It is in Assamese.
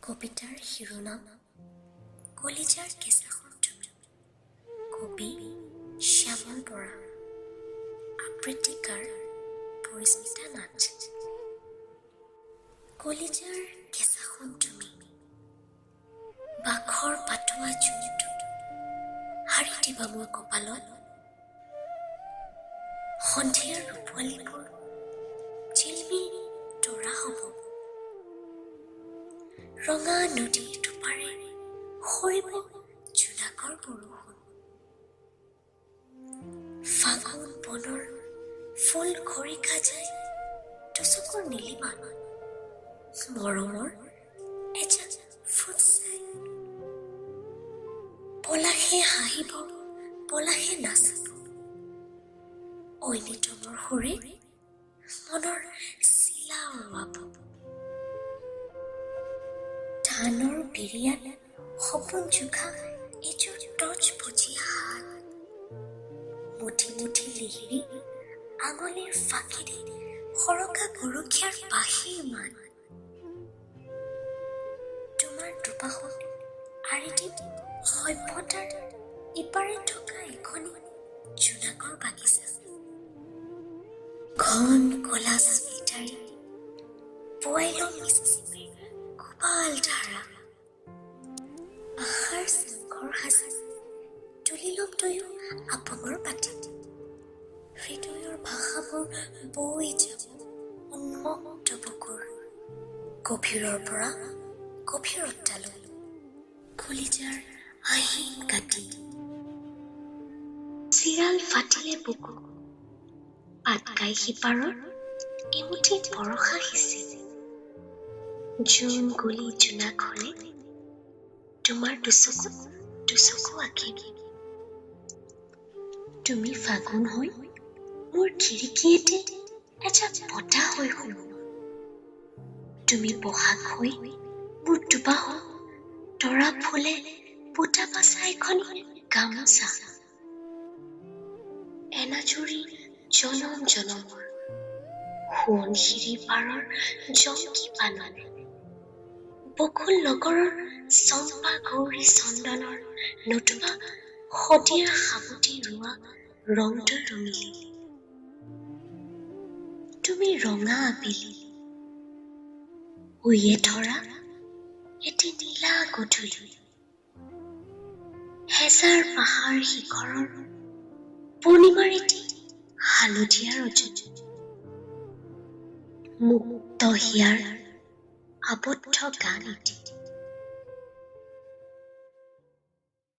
কবিতাৰ শিৰোনাম কলিজাৰ কেঁচা সন্তমি। কবি শ্যামল বৰা, আবৃত্তিকাৰ পৰিস্মিতা নাথ। কলিজাৰ কেঁচা সন্তমি, বাখৰ পাতোৱা জোনটো হাৰি দিবা মোৰ কপালত। সন্ধিয়াৰ ৰূপোৱালীবোৰ চিলমিল তৰা হ'ব। ৰঙা নদীৰ টোপাৰে সৰিব জোনাকৰ বৰষুণ। ফাগুন বনৰ ফুল খৰিকা যায় দুচকুৰ নীলিমান। মৰমৰ এজাক ফুট চাই পলাশে হাঁহিব, পলাশে নাচিব। ঐনিতমৰ সুৰে মনৰ চিলা উৰুৱাব। ধানৰ বিৰিয়াত সপোন জোখা এযোৰ টৰ্চ বুজি হাত। মুঠি মুঠি লিহিৰি আঙুলিৰ ফাঁকিৰে সৰকা গৰখীয়াৰ পাহিৰ মান। তোমাৰ দুপাশত আৰি দিম সভ্যতাৰ ইপাৰে থকা এখনি জোনাকৰ বাগিচা। ঘন কলা স্মিতাৰে পোৱাই লম মিচিচিপিৰ কোপাল ধাৰা। আশাৰ শৃংখৰ সাজি তুলি লম তয়ো আপঙৰ পাতিত। হৃদয়ৰ ভাষাবোৰ বৈ যাব উন্মুক্ত বুকুৰ গভীৰৰ পৰা গভীৰতালৈ। কলিজাৰ আহিন কাটি চিৰাল ফাটিলে বুকু, পাতকাই সিপাৰৰ এমুঠি বৰষা সিঁচি। জোন গলি জোনাক হলে তোমাৰ দুচকু আঁকি। তুমি ফাগুন হৈ মোৰ খিৰিকীয়েতে এজাক বতাহ হৈ শুনো। তুমি বহাগ হৈ মোৰ দুবাহত তৰা ফুলে পোতা পাছা এখন গামোচা। এনাজুৰি জনম জনমৰ সোৱণশিৰি পাৰৰ জংকী পাননে। বকুল নগৰৰ চম্পা গৌৰী চন্দনৰ নতুবা শদিয়াৰ সাবতি ৰোৱা ৰংটো ৰঙিলি। তুমি ৰঙা আবেলি শুইয়ে ধৰা এটি নীলা গধূলি। হেজাৰ পাহাৰ শিখৰৰ পূৰ্ণিমাৰ এটি হালধীয়া ৰজনী। মুক্ত হিয়াৰ আবদ্ধ গান এটি